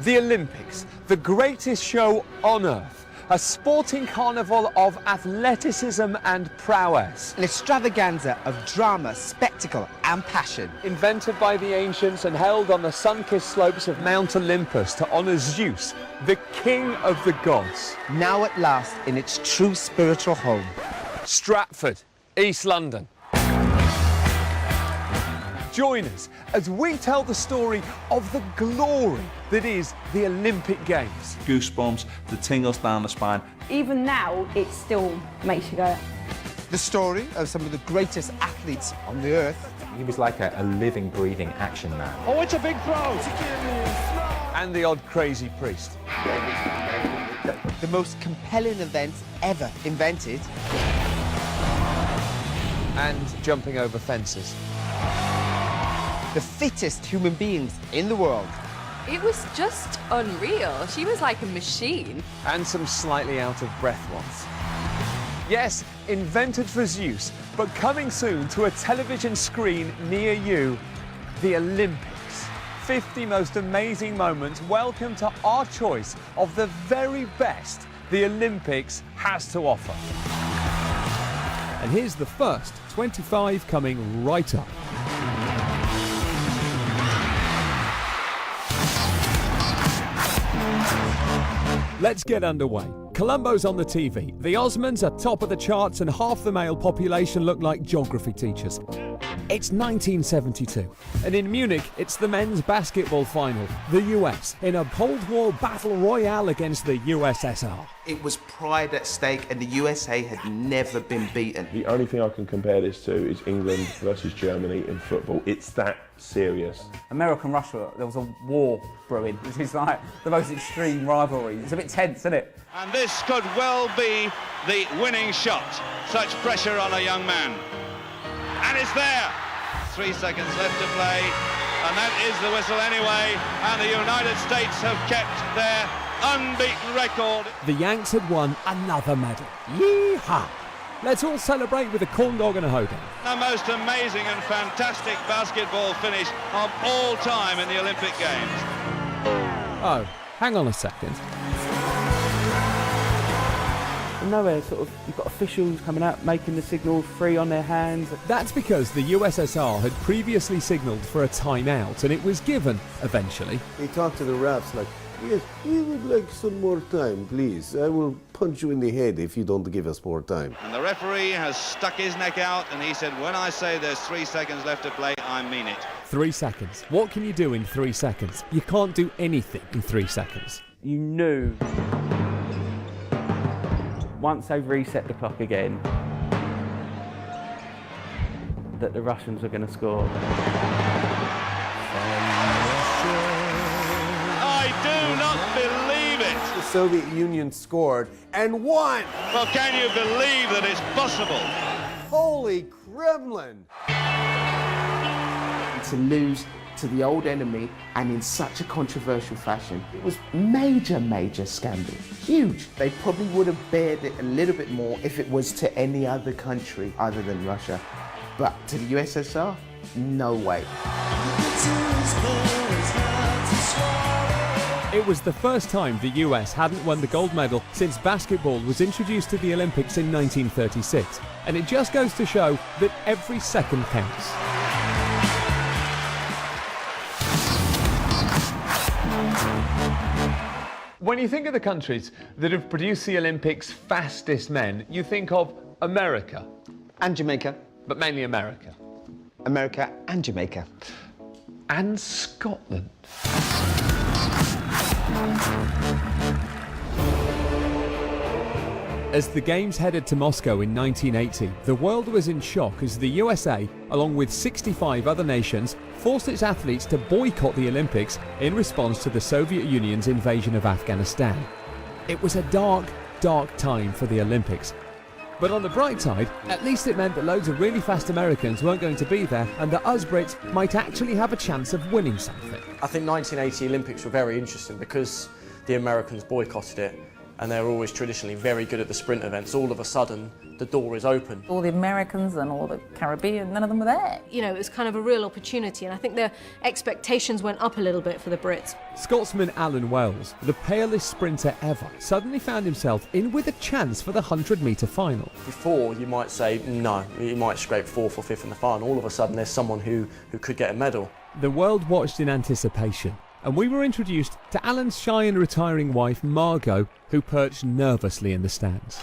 The Olympics, the greatest show on earth. A sporting carnival of athleticism and prowess. An extravaganza of drama, spectacle and passion. Invented by the ancients and held on the sun-kissed slopes of Mount Olympus to honour Zeus, the king of the gods. Now at last in its true spiritual home. Stratford, East London. Join us as we tell the story of the glory that is the Olympic Games. Goosebumps, the tingles down the spine. Even now, it still makes you go. The story of some of the greatest athletes on the earth. He was like a living, breathing action man. Oh, it's a big throw! And the odd crazy priest. The most compelling event ever invented. And jumping over fences. The fittest human beings in the world. It was just unreal. She was like a machine. And some slightly out of breath ones. Yes, invented for Zeus, but coming soon to a television screen near you, the Olympics. 50 most amazing moments. Welcome to our choice of the very best the Olympics has to offer. And here's the first 25 coming right up. Let's get underway. Columbo's on the TV. The Osmonds are top of the charts and half the male population look like geography teachers. It's 1972, and in Munich, it's the men's basketball final. The US in a Cold War battle royale against the USSR. It was pride at stake, and the USA had never been beaten. The only thing I can compare this to is England versus Germany in football. It's that serious. America and Russia, there was a war brewing. This is like the most extreme rivalry. It's a bit tense, isn't it? And this could well be the winning shot. Such pressure on a young man. And it's there. 3 seconds left to play. And that is the whistle anyway. And the United States have kept their unbeaten record. The Yanks had won another medal. Yee-haw! Let's all celebrate with a corn dog and a hoedown. The most amazing and fantastic basketball finish of all time in the Olympic Games. Oh, hang on a second. Nowhere, sort of, you've got officials coming out making the signal free on their hands. That's because the USSR had previously signalled for a timeout, and it was given eventually. They talked to the refs like, yes, we would like some more time, please. I will punch you in the head if you don't give us more time. And the referee has stuck his neck out and he said, when I say there's 3 seconds left to play, I mean it. 3 seconds. What can you do in 3 seconds? You can't do anything in 3 seconds. You knew once they've reset the clock again that the Russians were going to score. I do not believe it! The Soviet Union scored and won! Well, can you believe that it's possible? Holy Kremlin! To lose to the old enemy, and in such a controversial fashion, it was major scandal. Huge. They probably would have bared it a little bit more if it was to any other country other than Russia. But to the USSR, no way. It was the first time the US hadn't won the gold medal since basketball was introduced to the Olympics in 1936. And it just goes to show that every second counts. When you think of the countries that have produced the Olympics' fastest men, you think of America. And Jamaica. But mainly America. America and Jamaica. And Scotland. As the Games headed to Moscow in 1980, the world was in shock as the USA, along with 65 other nations, forced its athletes to boycott the Olympics in response to the Soviet Union's invasion of Afghanistan. It was a dark time for the Olympics. But on the bright side, at least it meant that loads of really fast Americans weren't going to be there and that us Brits might actually have a chance of winning something. I think 1980 Olympics were very interesting because the Americans boycotted it. and they're always traditionally very good at the sprint events. All of a sudden, the door is open. All the Americans and all the Caribbean, none of them were there. You know, it was kind of a real opportunity, and I think the expectations went up a little bit for the Brits. Scotsman Alan Wells, the palest sprinter ever, suddenly found himself in with a chance for the 100-metre final. Before, you might say, no, he might scrape 4th or 5th in the final. All of a sudden, there's someone who could get a medal. The world watched in anticipation, and we were introduced to Alan's shy and retiring wife, Margot, who perched nervously in the stands.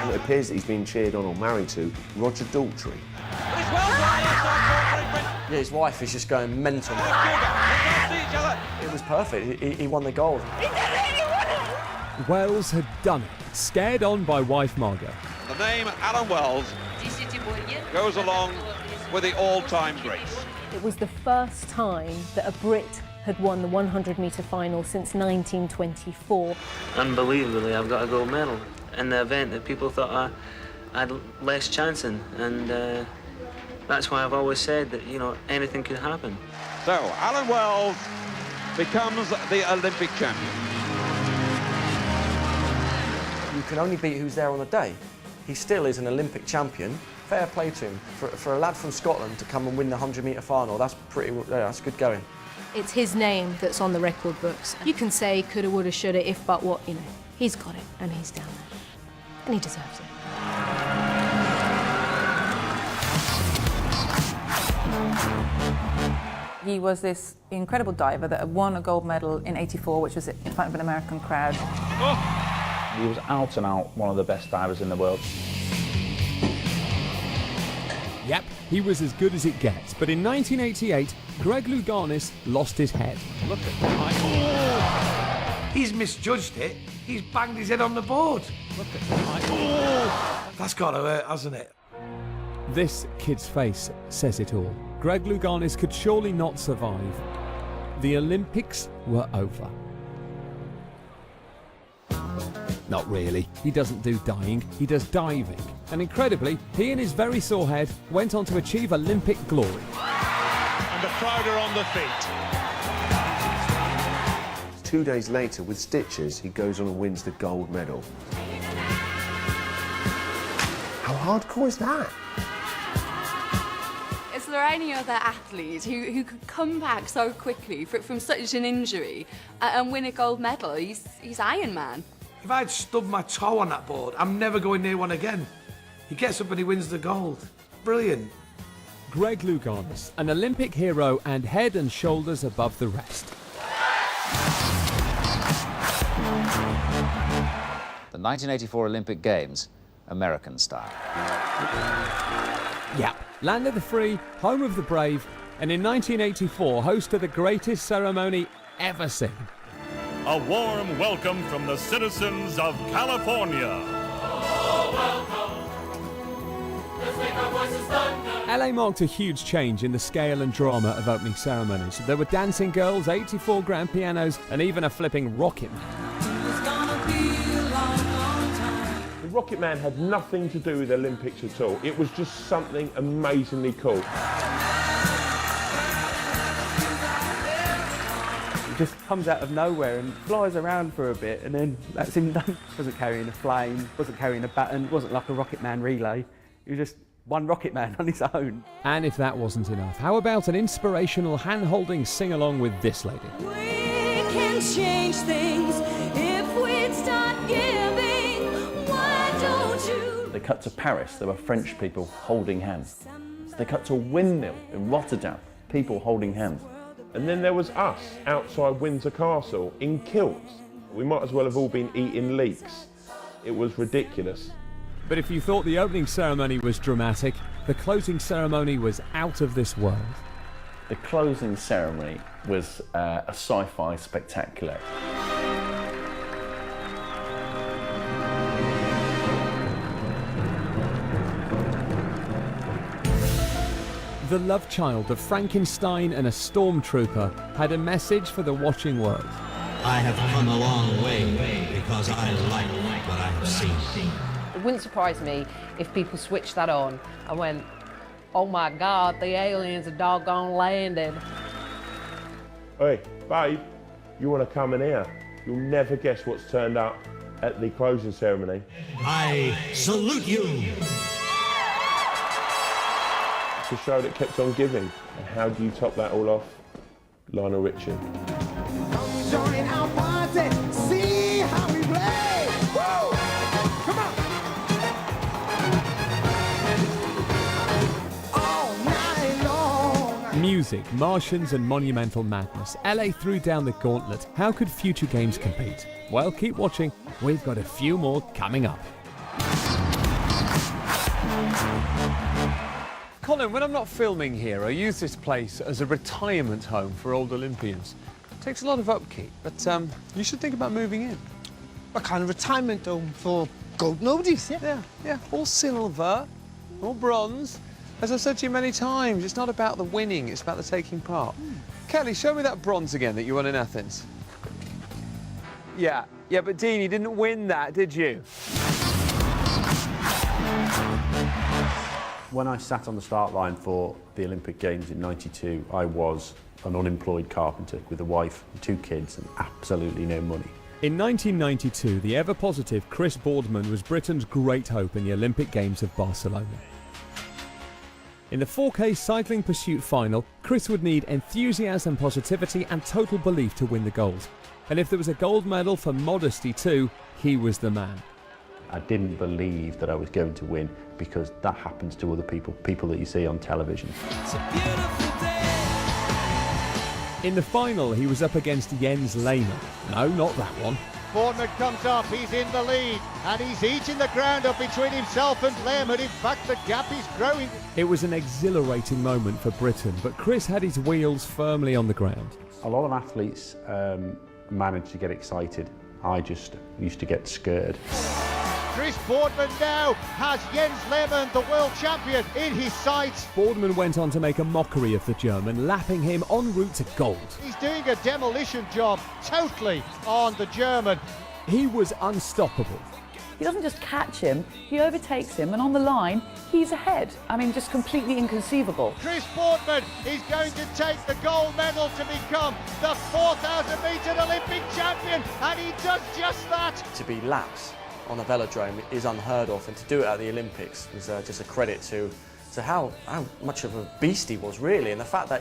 It appears that he's been cheered on or married to Roger Daltrey. Yeah, his wife is just going mental. It was perfect. He won the gold. Wells had done it, scared on by wife Margot. The name Alan Wells goes along with the all-time greats. It was the first time that a Brit had won the 100-metre final since 1924. Unbelievably, I've got a gold medal in the event that people thought I had less chance in, and that's why I've always said that, you know, anything could happen. So, Alan Wells becomes the Olympic champion. You can only beat who's there on the day. He still is an Olympic champion. Fair play to him. For a lad from Scotland to come and win the 100-metre final, that's that's good going. It's his name that's on the record books. You can say coulda, woulda, shoulda, if, but, what, you know. He's got it, and he's down there. And he deserves it. He was this incredible diver that had won a gold medal in '84, which was in front of an American crowd. He was out and out one of the best divers in the world. Yep, he was as good as it gets, but in 1988, Greg Louganis lost his head. Look at that. Oh! He's misjudged it. He's banged his head on the board. Look at that. Oh! That's got to hurt, hasn't it? This kid's face says it all. Greg Louganis could surely not survive. The Olympics were over. Not really. He doesn't do dying, he does diving. And incredibly, he and his very sore head went on to achieve Olympic glory. And the crowd are on the feet. 2 days later, with stitches, he goes on and wins the gold medal. How hardcore is that? Is there any other athlete who could come back so quickly from such an injury and win a gold medal? He's Iron Man. If I'd stubbed my toe on that board, I'm never going near one again. He gets up and he wins the gold. Brilliant. Greg Louganis, an Olympic hero and head and shoulders above the rest. The 1984 Olympic Games, American style. Yep, land of the free, home of the brave, and in 1984, host of the greatest ceremony ever seen. A warm welcome from the citizens of California. LA marked a huge change in the scale and drama of opening ceremonies. There were dancing girls, 84 grand pianos, and even a flipping rocket man. The Rocket Man had nothing to do with the Olympics at all. It was just something amazingly cool. It just comes out of nowhere and flies around for a bit, and then that's him done. Wasn't carrying a flame, wasn't carrying a baton, wasn't like a Rocket Man relay. He was just one Rocket Man on his own. And if that wasn't enough, how about an inspirational hand-holding sing-along with this lady? We can change things if we start giving. Why don't you? They cut to Paris, there were French people holding hands. They cut to a windmill in Rotterdam, people holding hands. And then there was us outside Windsor Castle in kilts. We might as well have all been eating leeks. It was ridiculous. But if you thought the opening ceremony was dramatic, the closing ceremony was out of this world. The closing ceremony was a sci-fi spectacular. The love child of Frankenstein and a stormtrooper had a message for the watching world. I have come a long way because I like what I have seen. It wouldn't surprise me if people switched that on and went, oh my God, the aliens are doggone landed. Hey, babe, You want to come in here, you'll never guess what's turned up at the closing ceremony. I salute you. It's a show that kept on giving. And how do you top that all off? Lionel Richie. Join our party, see how we play. Woo! Come on. All night long. Music, Martians and monumental madness. LA threw down the gauntlet. How could future games compete? Well, keep watching. We've got a few more coming up. Colin, when I'm not filming here, I use this place as a retirement home for old Olympians. It takes a lot of upkeep, but you should think about moving in. A kind of retirement home for gold nobodies, yeah? Yeah, all silver, all bronze. As I've said to you many times, it's not about the winning, it's about the taking part. Kelly, show me that bronze again that you won in Athens. Yeah, but Dean, you didn't win that, did you? When I sat on the start line for the Olympic Games in '92, I was an unemployed carpenter with a wife and 2 kids and absolutely no money. In 1992, the ever-positive Chris Boardman was Britain's great hope in the Olympic Games of Barcelona. In the 4K cycling pursuit final, Chris would need enthusiasm, positivity and total belief to win the gold. And if there was a gold medal for modesty too, he was the man. I didn't believe that I was going to win because that happens to other people that you see on television. In the final, he was up against Jens Lehmann. No, not that one. Boardman comes up, he's in the lead, and he's eating the ground up between himself and Lehmann. In fact, the gap is growing. It was an exhilarating moment for Britain, but Chris had his wheels firmly on the ground. A lot of athletes manage to get excited. I just used to get scared. Chris Boardman now has Jens Lehmann, the world champion, in his sights. Boardman went on to make a mockery of the German, lapping him en route to gold. He's doing a demolition job totally on the German. He was unstoppable. He doesn't just catch him, he overtakes him, and on the line, he's ahead. I mean, just completely inconceivable. Chris Boardman is going to take the gold medal to become the 4,000-metre Olympic champion, and he does just that. To be laps on a velodrome is unheard of, and to do it at the Olympics was just a credit to how much of a beast he was, really, and the fact that